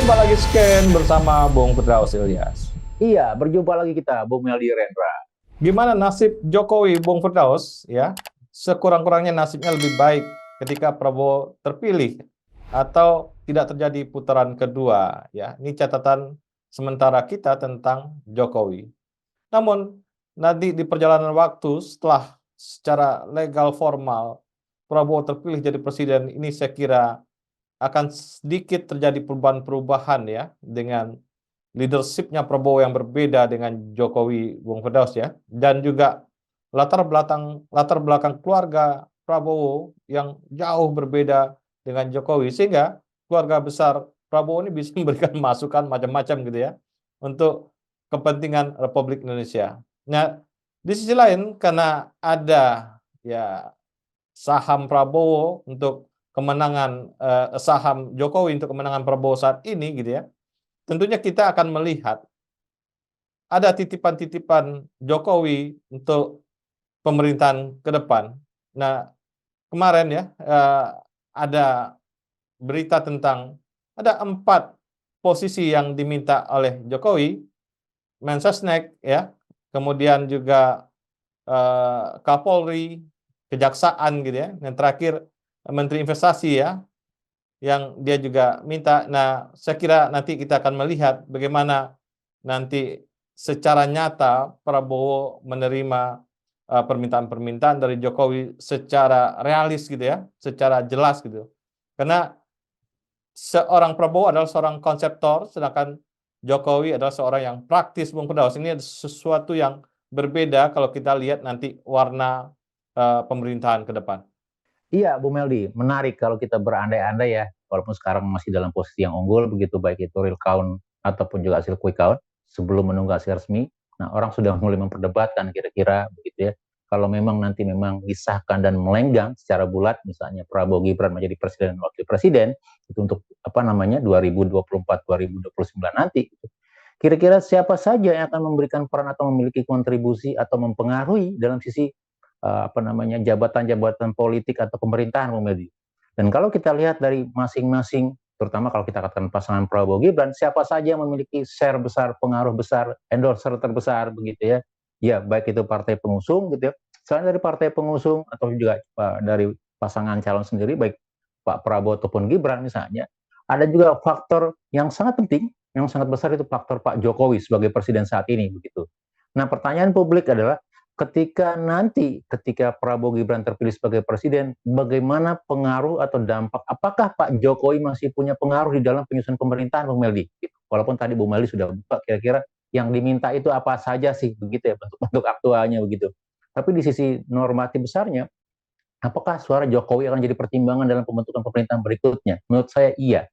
Jumpa lagi scan bersama Bung Firdaus Ilyas. Iya, berjumpa lagi kita, Bung Meldi Rendra. Gimana nasib Jokowi, Bung Firdaus? Ya, sekurang-kurangnya nasibnya lebih baik ketika Prabowo terpilih atau tidak terjadi putaran kedua. Ya, ini catatan sementara kita tentang Jokowi. Namun nanti di perjalanan waktu setelah secara legal formal Prabowo terpilih jadi presiden, ini saya kira akan sedikit terjadi perubahan-perubahan ya dengan leadershipnya Prabowo yang berbeda dengan Jokowi, Bung Firdaus ya, dan juga latar belakang keluarga Prabowo yang jauh berbeda dengan Jokowi, sehingga keluarga besar Prabowo ini bisa memberikan masukan macam-macam gitu ya untuk kepentingan Republik Indonesia. Nah, di sisi lain karena ada ya saham Prabowo untuk kemenangan saham Jokowi untuk kemenangan Prabowo saat ini gitu ya. Tentunya kita akan melihat ada titipan-titipan Jokowi untuk pemerintahan ke depan. Nah, kemarin ya ada berita tentang ada 4 posisi yang diminta oleh Jokowi, Mensesnek ya, kemudian juga Kapolri, Kejaksaan gitu ya, dan terakhir Menteri Investasi ya, yang dia juga minta. Nah, saya kira nanti kita akan melihat bagaimana nanti secara nyata Prabowo menerima permintaan-permintaan dari Jokowi secara realis gitu ya, secara jelas gitu. Karena seorang Prabowo adalah seorang konseptor, sedangkan Jokowi adalah seorang yang praktis, Bung Firdaus. Ini ada sesuatu yang berbeda kalau kita lihat nanti warna pemerintahan ke depan. Iya, Bu Meldi, menarik kalau kita berandai-andai ya, walaupun sekarang masih dalam posisi yang unggul, begitu baik itu real count ataupun juga hasil quick count, sebelum menunggu hasil resmi. Nah, orang sudah mulai memperdebatkan kira-kira begitu ya, kalau memang nanti memang disahkan dan melenggang secara bulat, misalnya Prabowo Gibran menjadi presiden dan wakil presiden, itu untuk apa namanya 2024-2029 nanti. Kira-kira siapa saja yang akan memberikan peran atau memiliki kontribusi atau mempengaruhi dalam sisi apa namanya jabatan-jabatan politik atau pemerintahan, Bung Medi. Dan kalau kita lihat dari masing-masing, terutama kalau kita katakan pasangan Prabowo Gibran, siapa saja yang memiliki share besar, pengaruh besar, endorser terbesar begitu ya. Ya, baik itu partai pengusung gitu ya. Selain dari partai pengusung atau juga dari pasangan calon sendiri, baik Pak Prabowo ataupun Gibran misalnya, ada juga faktor yang sangat penting, yang sangat besar itu faktor Pak Jokowi sebagai presiden saat ini begitu. Nah, pertanyaan publik adalah ketika Prabowo Gibran terpilih sebagai presiden, bagaimana pengaruh atau dampak? Apakah Pak Jokowi masih punya pengaruh di dalam penyusunan pemerintahan, Bung Meldi? Walaupun tadi Bung Meldi sudah buka kira-kira yang diminta itu apa saja sih, begitu ya, bentuk aktualnya begitu. Tapi di sisi normatif besarnya, apakah suara Jokowi akan jadi pertimbangan dalam pembentukan pemerintahan berikutnya? Menurut saya iya.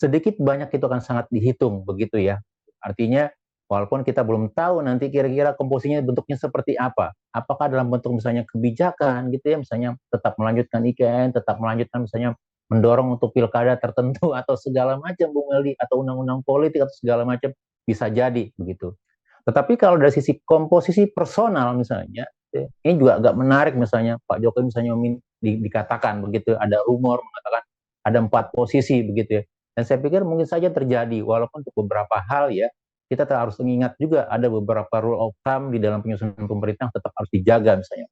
Sedikit banyak itu akan sangat dihitung begitu ya. Artinya walaupun kita belum tahu nanti kira-kira komposisinya bentuknya seperti apa. Apakah dalam bentuk misalnya kebijakan gitu ya, misalnya tetap melanjutkan IKN, tetap melanjutkan misalnya mendorong untuk pilkada tertentu atau segala macam Bung Meldi, atau undang-undang politik atau segala macam, bisa jadi begitu. Tetapi kalau dari sisi komposisi personal misalnya, ini juga agak menarik, misalnya Pak Jokowi misalnya dikatakan begitu, ada rumor mengatakan ada 4 posisi begitu ya. Dan saya pikir mungkin saja terjadi, walaupun untuk beberapa hal ya, kita harus mengingat juga ada beberapa rule of thumb di dalam penyusunan pemerintah tetap harus dijaga, misalnya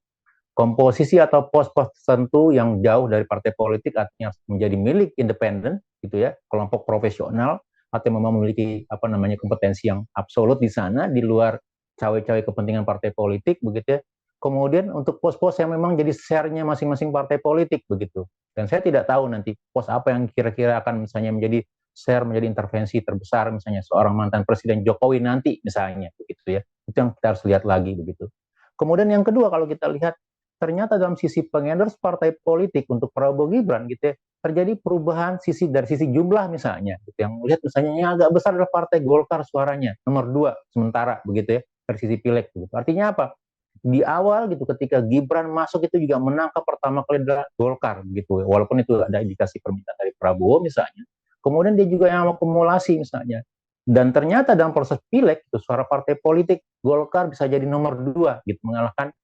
komposisi atau pos-pos tertentu yang jauh dari partai politik artinya menjadi milik independen gitu ya, kelompok profesional atau memang memiliki apa namanya kompetensi yang absolut di sana di luar cawe-cawe kepentingan partai politik begitu ya. Kemudian untuk pos-pos yang memang jadi share-nya masing-masing partai politik begitu. Dan saya tidak tahu nanti pos apa yang kira-kira akan misalnya menjadi share, menjadi intervensi terbesar misalnya seorang mantan Presiden Jokowi nanti misalnya begitu ya. Itu yang kita harus lihat lagi begitu. Kemudian yang kedua, kalau kita lihat ternyata dalam sisi pengendorse partai politik untuk Prabowo Gibran gitu ya, terjadi perubahan dari sisi jumlah misalnya gitu. Yang lihat misalnya yang agak besar adalah partai Golkar suaranya nomor 2 sementara begitu ya dari sisi pileg gitu. Artinya apa? Di awal gitu ketika Gibran masuk itu juga menangkap pertama kali adalah Golkar gitu, walaupun itu ada indikasi permintaan dari Prabowo misalnya. Kemudian dia juga yang akumulasi misalnya, dan ternyata dalam proses pileg itu suara partai politik Golkar bisa jadi nomor 2 gitu, mengalahkan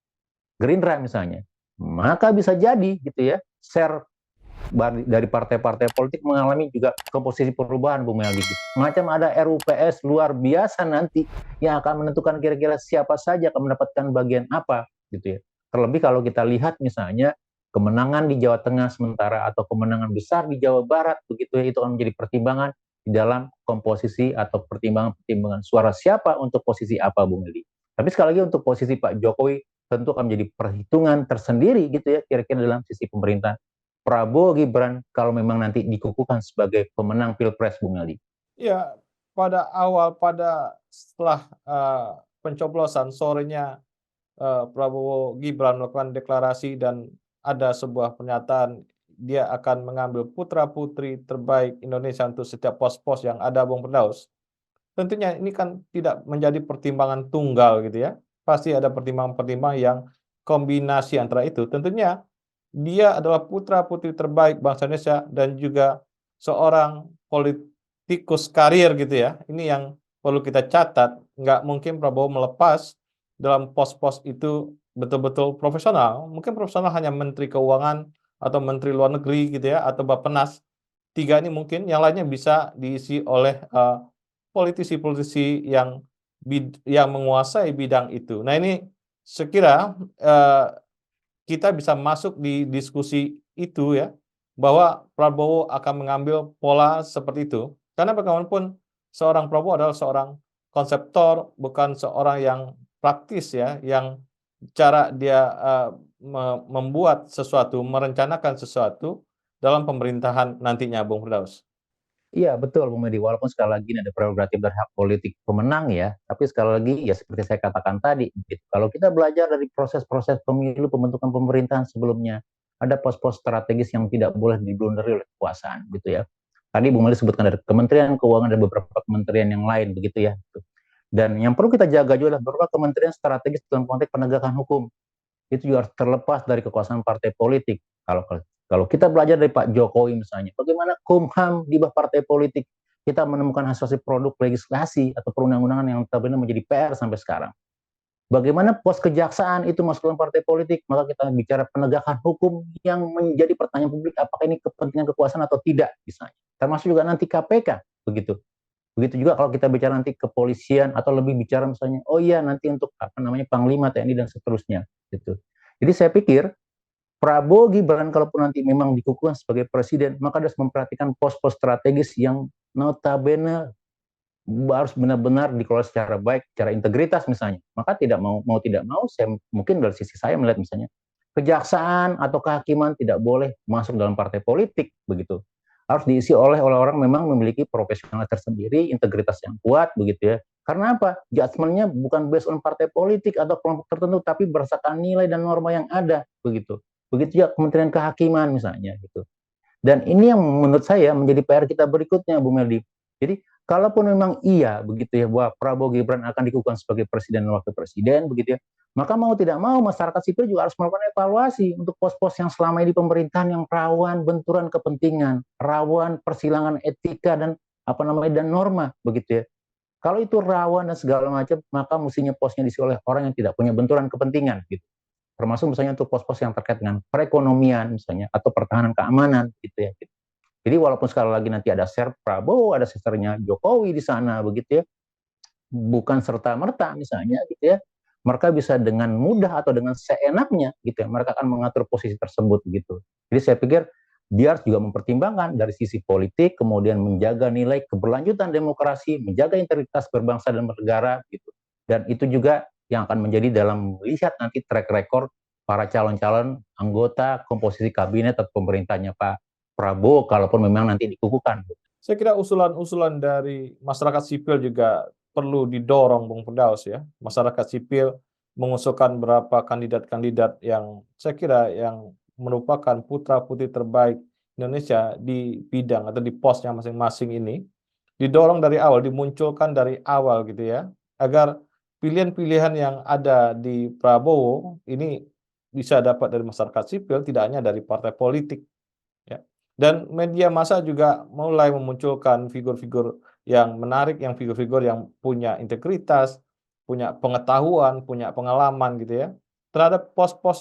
Gerindra misalnya. Maka bisa jadi gitu ya share dari partai-partai politik mengalami juga komposisi perubahan, Bu Meldi. Macam ada RUPS luar biasa nanti yang akan menentukan kira-kira siapa saja akan mendapatkan bagian apa, gitu ya. Terlebih kalau kita lihat misalnya kemenangan di Jawa Tengah sementara atau kemenangan besar di Jawa Barat, begitu ya, itu akan menjadi pertimbangan di dalam komposisi atau pertimbangan suara siapa untuk posisi apa, Bu Meldi. Tapi sekali lagi untuk posisi Pak Jokowi tentu akan menjadi perhitungan tersendiri gitu ya, kira-kira dalam sisi pemerintahan Prabowo Gibran kalau memang nanti dikukuhkan sebagai pemenang Pilpres, Bung Meldi. Ya, setelah pencoblosan sorenya Prabowo Gibran melakukan deklarasi dan ada sebuah pernyataan dia akan mengambil putra-putri terbaik Indonesia untuk setiap pos-pos yang ada, Bung Firdaus. Tentunya ini kan tidak menjadi pertimbangan tunggal gitu ya. Pasti ada pertimbangan-pertimbangan yang kombinasi antara itu. Tentunya dia adalah putra-putri terbaik bangsa Indonesia dan juga seorang politikus karir gitu ya. Ini yang perlu kita catat. Nggak mungkin Prabowo melepas dalam pos-pos itu betul-betul profesional. Mungkin profesional hanya Menteri Keuangan atau Menteri Luar Negeri gitu ya, atau Bappenas. Tiga ini mungkin, yang lainnya bisa diisi oleh politisi-politisi yang menguasai bidang itu. Nah ini sekira kita bisa masuk di diskusi itu ya, bahwa Prabowo akan mengambil pola seperti itu. Karena bagaimanapun seorang Prabowo adalah seorang konseptor, bukan seorang yang praktis ya, yang cara dia membuat sesuatu, merencanakan sesuatu dalam pemerintahan nantinya, Bung Firdaus. Iya betul, Bung Medi. Walaupun sekali lagi ini ada prerogatif dari hak politik pemenang ya, tapi sekali lagi ya seperti saya katakan tadi, gitu. Kalau kita belajar dari proses-proses pemilu pembentukan pemerintahan sebelumnya, ada pos-pos strategis yang tidak boleh diblunderi oleh kekuasaan, gitu ya. Tadi Bung Medi sebutkan dari Kementerian Keuangan dan beberapa kementerian yang lain, begitu ya. Gitu. Dan yang perlu kita jaga juga adalah beberapa kementerian strategis dalam konteks penegakan hukum. Itu juga harus terlepas dari kekuasaan partai politik. Kalau kita belajar dari Pak Jokowi misalnya, bagaimana Kumham di bawah partai politik, kita menemukan hasil produk legislasi atau perundang-undangan yang benar menjadi PR sampai sekarang. Bagaimana pos kejaksaan itu masuk dalam partai politik, maka kita bicara penegakan hukum yang menjadi pertanyaan publik, apakah ini kepentingan kekuasaan atau tidak, misalnya. Termasuk juga nanti KPK, begitu. Begitu juga kalau kita bicara nanti kepolisian atau lebih bicara misalnya, oh iya nanti untuk apa namanya Panglima TNI dan seterusnya, gitu. Jadi saya pikir Prabowo Gibran kalaupun nanti memang dikukuhkan sebagai presiden, maka harus memperhatikan pos-pos strategis yang notabene harus benar-benar dikelola secara baik, secara integritas misalnya. Maka tidak mau tidak mau, saya mungkin dari sisi saya melihat misalnya kejaksaan atau kehakiman tidak boleh masuk dalam partai politik begitu. Harus diisi oleh orang memang memiliki profesional tersendiri, integritas yang kuat begitu ya. Karena apa? Judgment-nya bukan based on partai politik atau kelompok tertentu, tapi berdasarkan nilai dan norma yang ada begitu. Begitu juga Kementerian Kehakiman misalnya gitu. Dan ini yang menurut saya menjadi PR kita berikutnya, Bu Meldi. Jadi kalaupun memang iya begitu ya bahwa Prabowo Gibran akan dikukuhkan sebagai presiden dan wakil presiden begitu ya, maka mau tidak mau masyarakat sipil juga harus melakukan evaluasi untuk pos-pos yang selama ini di pemerintahan yang rawan benturan kepentingan, rawan persilangan etika dan apa namanya dan norma begitu ya. Kalau itu rawan dan segala macam, maka mestinya posnya diisi oleh orang yang tidak punya benturan kepentingan gitu. Termasuk misalnya untuk pos-pos yang terkait dengan perekonomian misalnya atau pertahanan keamanan gitu ya. Jadi walaupun sekali lagi nanti ada share Prabowo, ada share-nya Jokowi di sana begitu ya, bukan serta-merta misalnya gitu ya, mereka bisa dengan mudah atau dengan seenaknya gitu ya, mereka akan mengatur posisi tersebut gitu. Jadi saya pikir dia harus juga mempertimbangkan dari sisi politik, kemudian menjaga nilai keberlanjutan demokrasi, menjaga integritas berbangsa dan bernegara gitu. Dan itu juga yang akan menjadi dalam melihat nanti track record para calon-calon anggota komposisi kabinet atau pemerintahnya Pak Prabowo kalaupun memang nanti dikukuhkan. Saya kira usulan-usulan dari masyarakat sipil juga perlu didorong, Bung Firdaus ya. Masyarakat sipil mengusulkan beberapa kandidat-kandidat yang saya kira yang merupakan putra-putri terbaik Indonesia di bidang atau di posnya masing-masing ini didorong dari awal, dimunculkan dari awal gitu ya, agar pilihan-pilihan yang ada di Prabowo ini bisa dapat dari masyarakat sipil, tidak hanya dari partai politik. Ya. Dan media massa juga mulai memunculkan figur-figur yang menarik, yang figur-figur yang punya integritas, punya pengetahuan, punya pengalaman gitu ya, terhadap pos-pos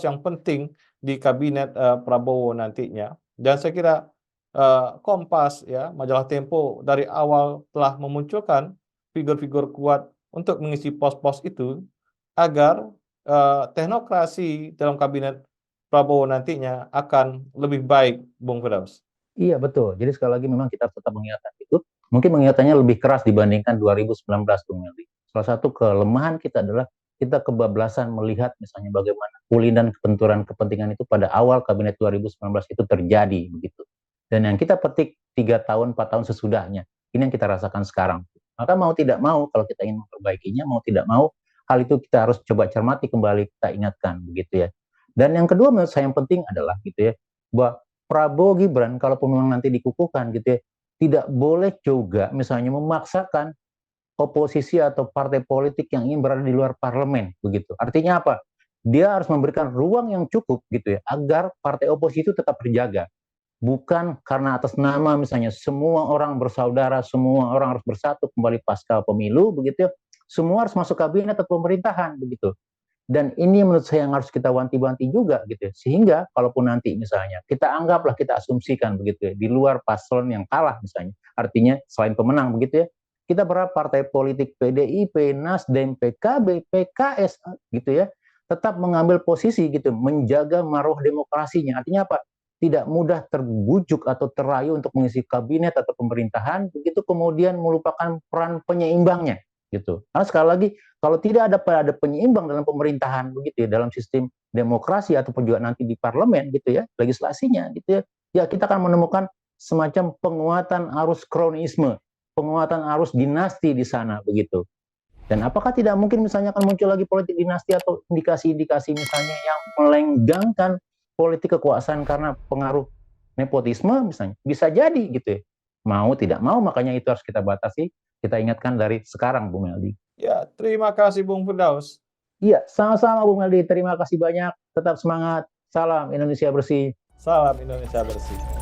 yang penting di kabinet Prabowo nantinya. Dan saya kira Kompas ya, majalah Tempo dari awal telah memunculkan figur-figur kuat untuk mengisi pos-pos itu agar teknokrasi dalam kabinet Prabowo nantinya akan lebih baik, Bung Firdaus. Iya betul. Jadi sekali lagi memang kita tetap mengingatkan itu. Mungkin mengingatannya lebih keras dibandingkan 2019, Bung Meldi. Salah satu kelemahan kita adalah kita kebablasan melihat misalnya bagaimana pulinan kebenturan kepentingan itu pada awal kabinet 2019 itu terjadi begitu. Dan yang kita petik 3 tahun, 4 tahun sesudahnya, ini yang kita rasakan sekarang. Maka mau tidak mau, kalau kita ingin memperbaikinya, mau tidak mau, hal itu kita harus coba cermati kembali, kita ingatkan begitu ya. Dan yang kedua menurut saya yang penting adalah gitu ya, bahwa Prabowo Gibran kalaupun memang nanti dikukuhkan gitu ya, tidak boleh juga misalnya memaksakan oposisi atau partai politik yang ingin berada di luar parlemen begitu. Artinya apa? Dia harus memberikan ruang yang cukup gitu ya agar partai oposisi itu tetap terjaga. Bukan karena atas nama misalnya semua orang bersaudara, semua orang harus bersatu kembali pasca pemilu begitu ya. Semua harus masuk kabinet atau pemerintahan begitu. Dan ini menurut saya yang harus kita wanti-wanti juga gitu ya. Sehingga kalaupun nanti misalnya kita anggaplah, kita asumsikan begitu ya, di luar paslon yang kalah misalnya, artinya selain pemenang begitu ya, kita berharap partai politik PDIP, Nasdem, PKB, PKS gitu ya, tetap mengambil posisi gitu, menjaga marwah demokrasinya. Artinya apa? Tidak mudah terbujuk atau terayu untuk mengisi kabinet atau pemerintahan, begitu kemudian melupakan peran penyeimbangnya gitu. Karena sekali lagi kalau tidak ada penyeimbang dalam pemerintahan begitu ya, dalam sistem demokrasi ataupun juga nanti di parlemen gitu ya, legislasinya gitu ya, ya kita akan menemukan semacam penguatan arus kronisme, penguatan arus dinasti di sana begitu. Dan apakah tidak mungkin misalnya akan muncul lagi politik dinasti atau indikasi-indikasi misalnya yang melenggangkan politik kekuasaan karena pengaruh nepotisme misalnya, bisa jadi gitu ya. Mau tidak mau makanya itu harus kita batasi, kita ingatkan dari sekarang Bung Meldi. Ya, terima kasih Bung Firdaus. Iya, sama-sama Bung Meldi. Terima kasih banyak. Tetap semangat. Salam Indonesia bersih. Salam Indonesia bersih.